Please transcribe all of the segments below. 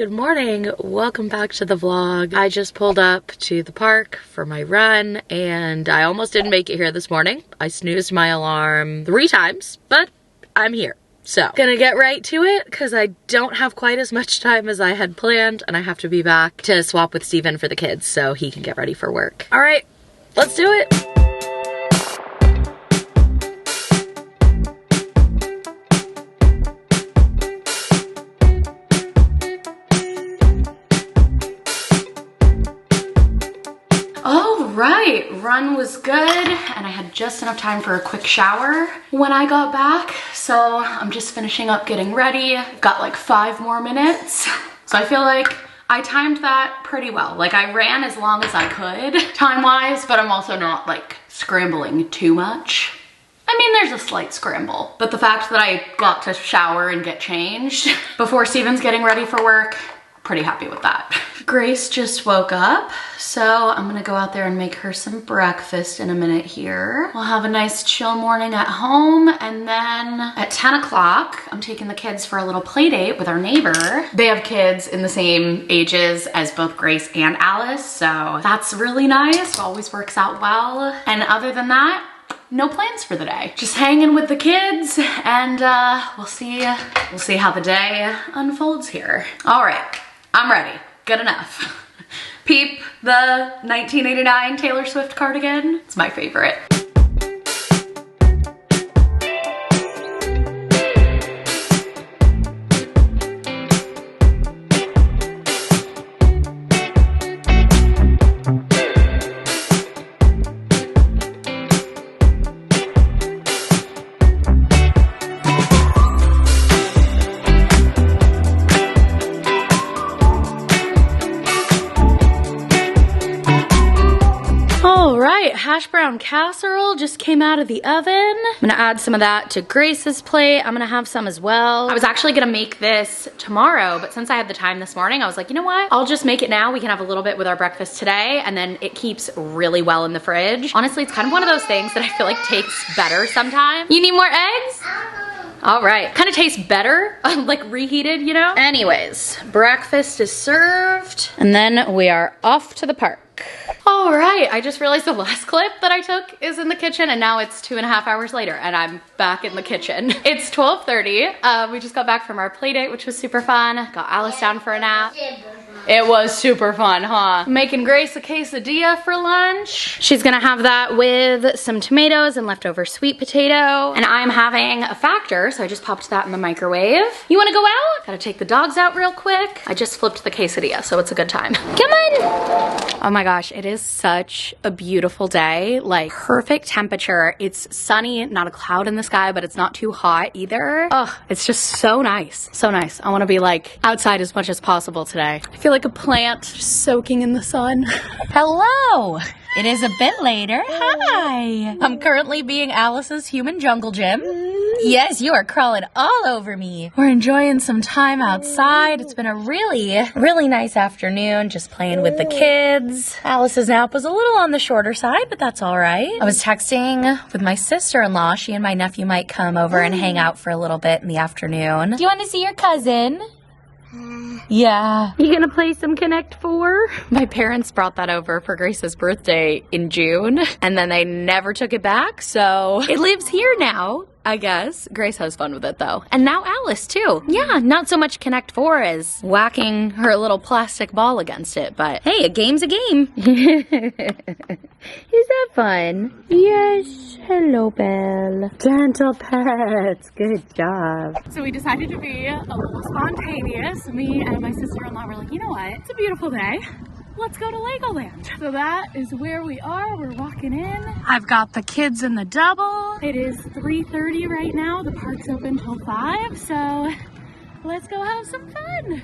Good morning. Welcome back to the vlog. I just pulled up to the park for my run and I almost didn't make it here this morning. I snoozed my alarm 3 times, but I'm here. So, gonna get right to it because I don't have quite as much time as I had planned and I have to be back to swap with Steven for the kids so he can get ready for work. All right, let's do it. Right, run was good and I had just enough time for a quick shower when I got back. So I'm just finishing up getting ready. I've got like 5 more minutes. So I feel like I timed that pretty well. Like I ran as long as I could time-wise, but I'm also not like scrambling too much. I mean, there's a slight scramble, but the fact that I got to shower and get changed before Steven's getting ready for work, pretty happy with that. Grace just woke up, so I'm gonna go out there and make her some breakfast in a minute here. We'll have a nice chill morning at home, and then at 10 o'clock, I'm taking the kids for a little play date with our neighbor. They have kids in the same ages as both Grace and Alice, so that's really nice. It always works out well. And other than that, no plans for the day. Just hanging with the kids, and we'll see how the day unfolds here. All right. I'm ready. Good enough. Peep the 1989 Taylor Swift cardigan. It's my favorite. Hash brown casserole just came out of the oven. I'm gonna add some of that to Grace's plate. I'm gonna have some as well. I was actually gonna make this tomorrow, but since I had the time this morning, I was like, you know what? I'll just make it now. We can have a little bit with our breakfast today, and then it keeps really well in the fridge. Honestly, it's kind of one of those things that I feel like tastes better sometimes. You need more eggs? All right, kind of tastes better, like reheated, you know? Anyways, breakfast is served, and then we are off to the park. All right, I just realized the last clip that I took is in the kitchen, and now it's 2.5 hours later and I'm back in the kitchen. It's 12:30. We just got back from our play date, which was super fun. Got Alice down for a nap. It was super fun, huh? Making Grace a quesadilla for lunch. She's gonna have that with some tomatoes and leftover sweet potato. And I'm having a Factor, so I just popped that in the microwave. You wanna go out? Gotta take the dogs out real quick. I just flipped the quesadilla, so it's a good time. Come on! Oh my gosh, it is such a beautiful day. Like, perfect temperature. It's sunny, not a cloud in the sky, but it's not too hot either. Oh, it's just so nice. So nice. I wanna be like outside as much as possible today. I feel like a plant just soaking in the sun. Hello! It is a bit later. Hi! I'm currently being Alice's human jungle gym. Yes, you are crawling all over me. We're enjoying some time outside. It's been a really nice afternoon, just playing with the kids. Alice's nap was a little on the shorter side, but that's all right. I was texting with my sister-in-law. She and my nephew might come over and hang out for a little bit in the afternoon. Do you want to see your cousin? Yeah. You gonna play some Connect 4? My parents brought that over for Grace's birthday in June, and then they never took it back, so it lives here now, I guess. Grace has fun with it though. And now Alice too. Yeah, not so much Connect 4 as whacking her little plastic ball against it, but hey, a game's a game. Is that fun? Yes. Hello, Belle. Gentle pets. Good job. So we decided to be a little spontaneous. Me and my sister-in-law were like, you know what? It's a beautiful day. Let's go to Legoland. So that is where we are. We're walking in. I've got the kids in the double. It is 3:30 right now. The park's open till 5. So let's go have some fun.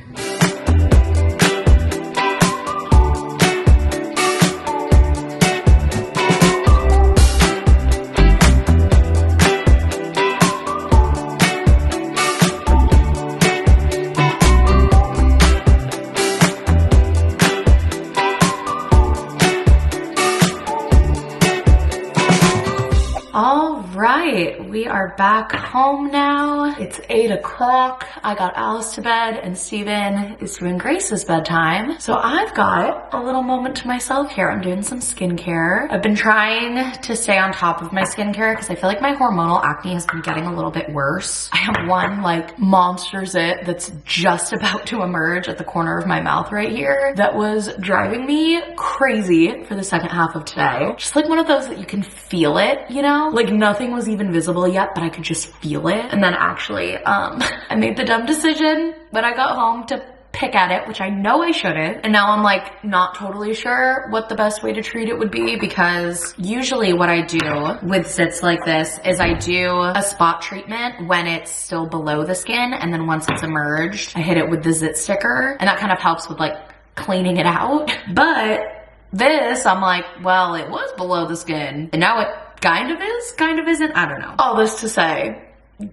All right, we are are back home now. It's 8 o'clock. I got Alice to bed and Steven is doing Grace's bedtime. So I've got a little moment to myself here. I'm doing some skincare. I've been trying to stay on top of my skincare because I feel like my hormonal acne has been getting a little bit worse. I have one like monster zit that's just about to emerge at the corner of my mouth right here that was driving me crazy for the second half of today. Just like one of those that you can feel it, you know? Like nothing was even visible yet, but I could just feel it. And then actually, I made the dumb decision when I got home to pick at it, which I know I shouldn't. And now I'm like not totally sure what the best way to treat it would be, because usually what I do with zits like this is I do a spot treatment when it's still below the skin, and then once it's emerged, I hit it with the zit sticker, and that kind of helps with like cleaning it out. But this, I'm like, well, it was below the skin, and now it kind of is, kind of isn't, I don't know. All this to say,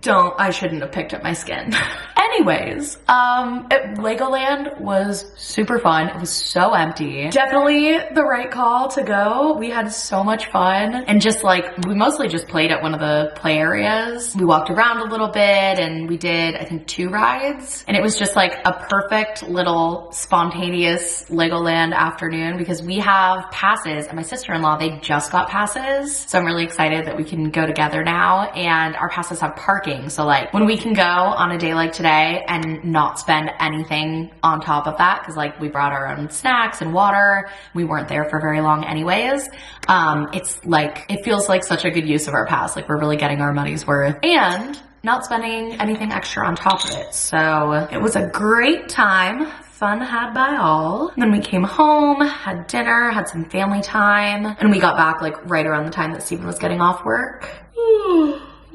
I shouldn't have picked at my skin. Anyways, Legoland was super fun. It was so empty. Definitely the right call to go. We had so much fun, and just like, we mostly just played at one of the play areas. We walked around a little bit and we did, I think, 2 rides, and it was just like a perfect little spontaneous Legoland afternoon because we have passes, and my sister-in-law, they just got passes. So I'm really excited that we can go together now, and our passes have parking. So like when we can go on a day like today and not spend anything on top of that, because like we brought our own snacks and water, we weren't there for very long anyways, it's like, it feels like such a good use of our pass. Like we're really getting our money's worth and not spending anything extra on top of it. So it was a great time. Fun had by all. And then we came home, had dinner, had some family time, and we got back like right around the time that Steven was getting off work.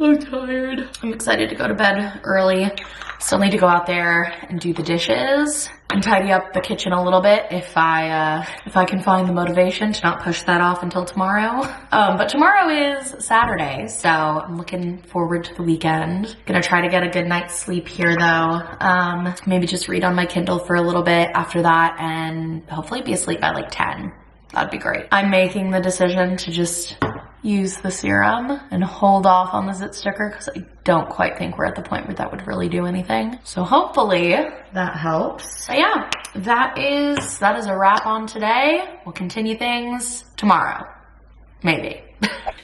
I'm tired. I'm excited to go to bed early. Still need to go out there and do the dishes and tidy up the kitchen a little bit if I can find the motivation to not push that off until tomorrow. But tomorrow is Saturday, so I'm looking forward to the weekend. Gonna try to get a good night's sleep here though. Maybe just read on my Kindle for a little bit after that and hopefully be asleep by like 10. That'd be great. I'm making the decision to just use the serum and hold off on the zit sticker because I don't quite think we're at the point where that would really do anything. So hopefully that helps. But yeah, that is a wrap on today. We'll continue things tomorrow, maybe.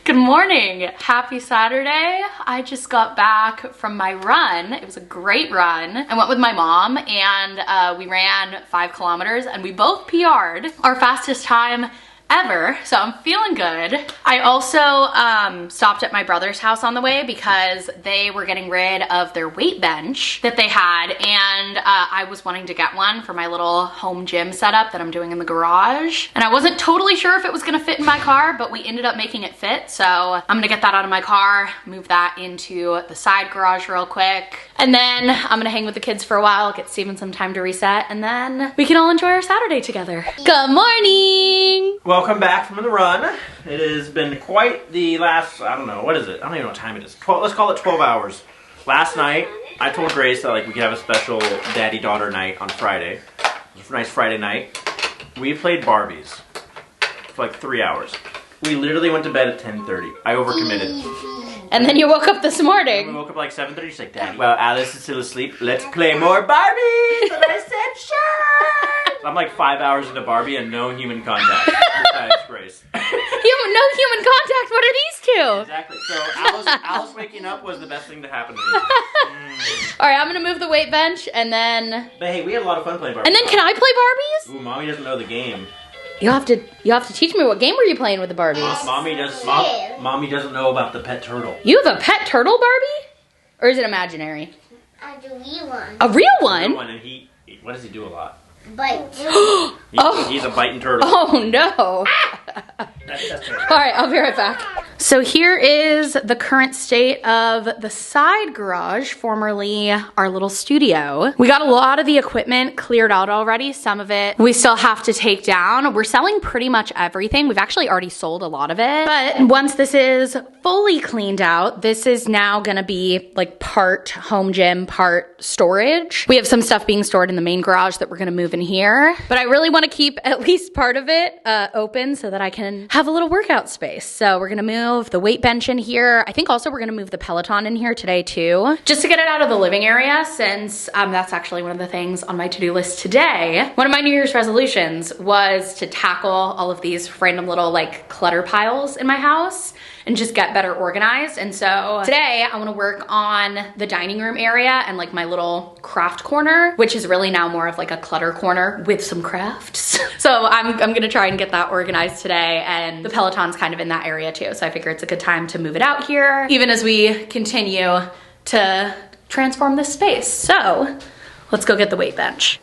Good morning. Happy Saturday. I just got back from my run. It was a great run. I went with my mom and we ran 5 kilometers and we both PR'd our fastest time ever, so I'm feeling good. I also stopped at my brother's house on the way because they were getting rid of their weight bench that they had, and I was wanting to get one for my little home gym setup that I'm doing in the garage, and I wasn't totally sure if it was gonna fit in my car, but we ended up making it fit, so I'm gonna get that out of my car, move that into the side garage real quick, and then I'm gonna hang with the kids for a while, get Steven some time to reset, and then we can all enjoy our Saturday together. Good morning! Welcome back from the run. It has been quite the last, I don't know, what is it? I don't even know what time it is. Let's call it 12 hours. Last night, I told Grace that like we could have a special daddy-daughter night on Friday. It was a nice Friday night. We played Barbies for like 3 hours. We literally went to bed at 10:30. I overcommitted. And then you woke up this morning. We woke up like 7:30. She's like, Daddy, well, Alice is still asleep. Let's play more Barbies. And I said, sure. So I'm like 5 hours into Barbie and no human contact. Besides Grace. No human contact. What are these two? Exactly. So Alice waking up was the best thing to happen to me. All right, I'm gonna move the weight bench and then. But hey, we had a lot of fun playing Barbies. And then can I play Barbies? Ooh, Mommy doesn't know the game. You have to teach me, what game were you playing with the Barbies? Mommy doesn't know about the pet turtle. You have a pet turtle Barbie? Or is it imaginary? A real one. A real one? And what does he do a lot? Bite. He's a biting turtle. Oh no. All right, I'll be right back. So here is the current state of the side garage, formerly our little studio. We got a lot of the equipment cleared out already. Some of it we still have to take down. We're selling pretty much everything. We've actually already sold a lot of it. But once this is fully cleaned out, this is now gonna be like part home gym, part storage. We have some stuff being stored in the main garage that we're gonna move in here. But I really wanna keep at least part of it open so that I can have a little workout space. So we're gonna move move the weight bench in here. I think also we're gonna move the Peloton in here today too, just to get it out of the living area, since that's actually one of the things on my to-do list today. One of my New Year's resolutions was to tackle all of these random little like clutter piles in my house and just get better organized. And so today I wanna work on the dining room area and like my little craft corner, which is really now more of like a clutter corner with some crafts. So I'm gonna try and get that organized today, and the Peloton's kind of in that area too. So I figure it's a good time to move it out here, even as we continue to transform this space. So let's go get the weight bench.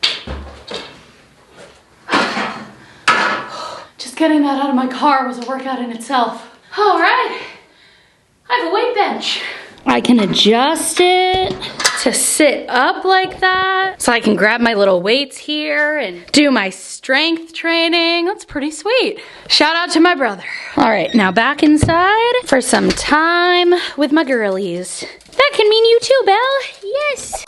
Just getting that out of my car was a workout in itself. All right, I have a weight bench. I can adjust it to sit up like that, so I can grab my little weights here and do my strength training. That's pretty sweet. Shout out to my brother. All right, now back inside for some time with my girlies. That can mean you too, Belle. Yes.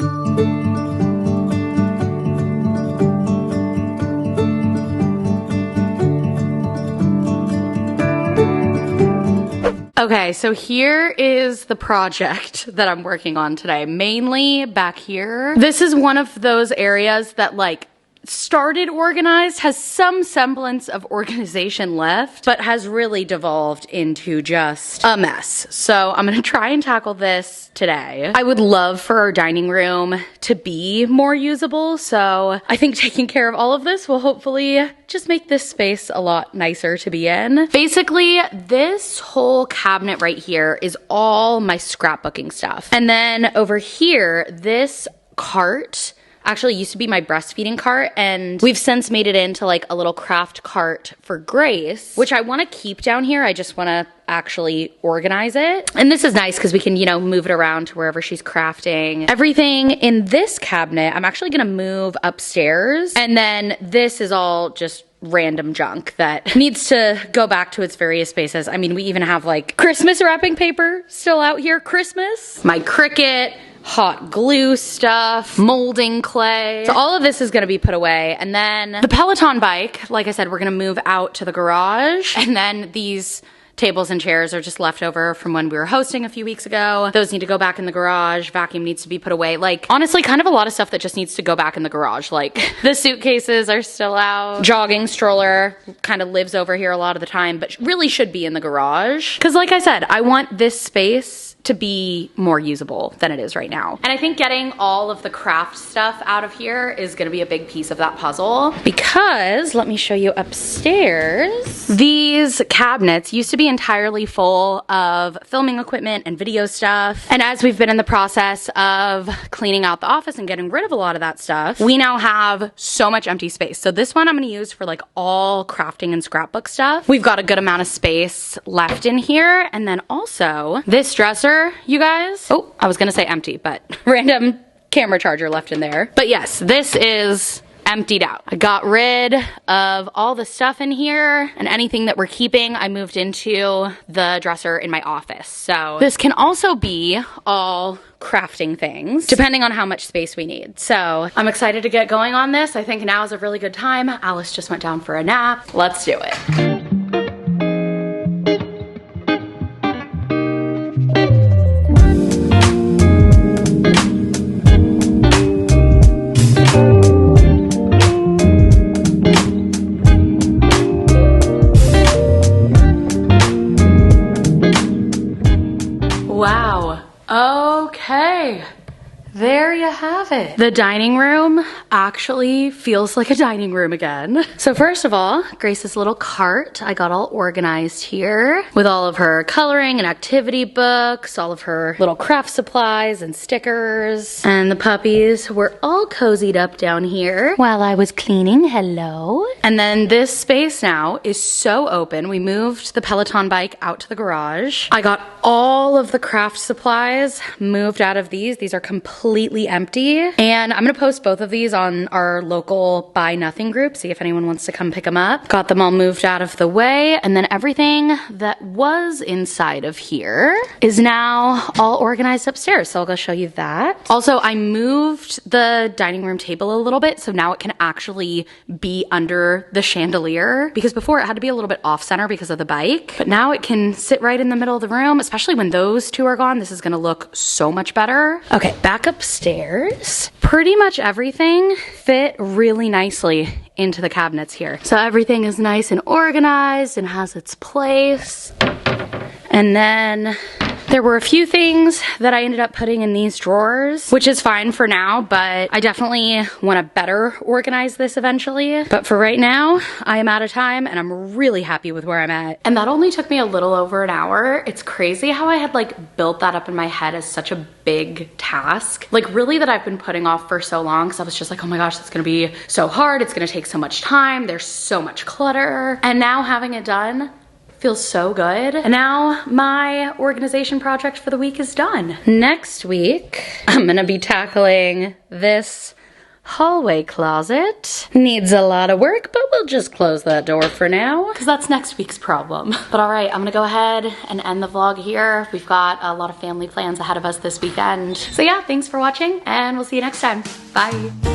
Okay, so here is the project that I'm working on today, mainly back here. This is one of those areas that like started organized, has some semblance of organization left, but has really devolved into just a mess. So I'm gonna try and tackle this today. I would love for our dining room to be more usable, so I think taking care of all of this will hopefully just make this space a lot nicer to be in. Basically, this whole cabinet right here is all my scrapbooking stuff. And then over here, this cart actually used to be my breastfeeding cart, and we've since made it into like a little craft cart for Grace, which I want to keep down here. I just want to actually organize it. And this is nice because we can, you know, move it around to wherever she's crafting. Everything in this cabinet, I'm actually going to move upstairs. And then this is all just random junk that needs to go back to its various spaces. I mean, we even have like Christmas wrapping paper still out here. Christmas, my Cricut, hot glue stuff, molding clay. So all of this is gonna be put away. And then the Peloton bike, like I said, we're gonna move out to the garage. And then these tables and chairs are just left over from when we were hosting a few weeks ago. Those need to go back in the garage. Vacuum needs to be put away. Like, honestly, kind of a lot of stuff that just needs to go back in the garage. Like, the suitcases are still out. Jogging stroller kind of lives over here a lot of the time, but really should be in the garage. Because like I said, I want this space to be more usable than it is right now. And I think getting all of the craft stuff out of here is gonna be a big piece of that puzzle, because let me show you upstairs. These cabinets used to be entirely full of filming equipment and video stuff. And as we've been in the process of cleaning out the office and getting rid of a lot of that stuff, we now have so much empty space. So this one I'm gonna use for like all crafting and scrapbook stuff. We've got a good amount of space left in here. And then also this dresser, you guys. Oh, I was gonna say empty, but random camera charger left in there. But yes, this is emptied out. I got rid of all the stuff in here, and anything that we're keeping, I moved into the dresser in my office. So this can also be all crafting things, depending on how much space we need. So I'm excited to get going on this. I think now is a really good time. Alice just went down for a nap. Let's do it. Wow. Okay. There you have it. The dining room actually feels like a dining room again. So first of all, Grace's little cart, I got all organized here with all of her coloring and activity books, all of her little craft supplies and stickers. And the puppies were all cozied up down here while I was cleaning. Hello. And then this space now is so open. We moved the Peloton bike out to the garage. I got all of the craft supplies moved out of these. These are completely completely empty. And I'm gonna post both of these on our local Buy Nothing group, see if anyone wants to come pick them up. Got them all moved out of the way, and then everything that was inside of here is now all organized upstairs, so I'll go show you that. Also, I moved the dining room table a little bit, so now it can actually be under the chandelier, because before it had to be a little bit off center because of the bike, but now it can sit right in the middle of the room, especially when those two are gone. This is gonna look so much better. Okay, back upstairs. Pretty much everything fit really nicely into the cabinets here. So everything is nice and organized and has its place. And then there were a few things that I ended up putting in these drawers, which is fine for now, but I definitely want to better organize this eventually. But for right now, I am out of time and I'm really happy with where I'm at. And that only took me a little over an hour. It's crazy how I had like built that up in my head as such a big task. Like really that I've been putting off for so long, because I was just like, oh my gosh, it's gonna be so hard. It's gonna take so much time. There's so much clutter. And now having it done, feels so good. And now my organization project for the week is done. Next week, I'm gonna be tackling this hallway closet. Needs a lot of work, but we'll just close that door for now, because that's next week's problem. But all right, I'm gonna go ahead and end the vlog here. We've got a lot of family plans ahead of us this weekend. So yeah, thanks for watching, and we'll see you next time. Bye.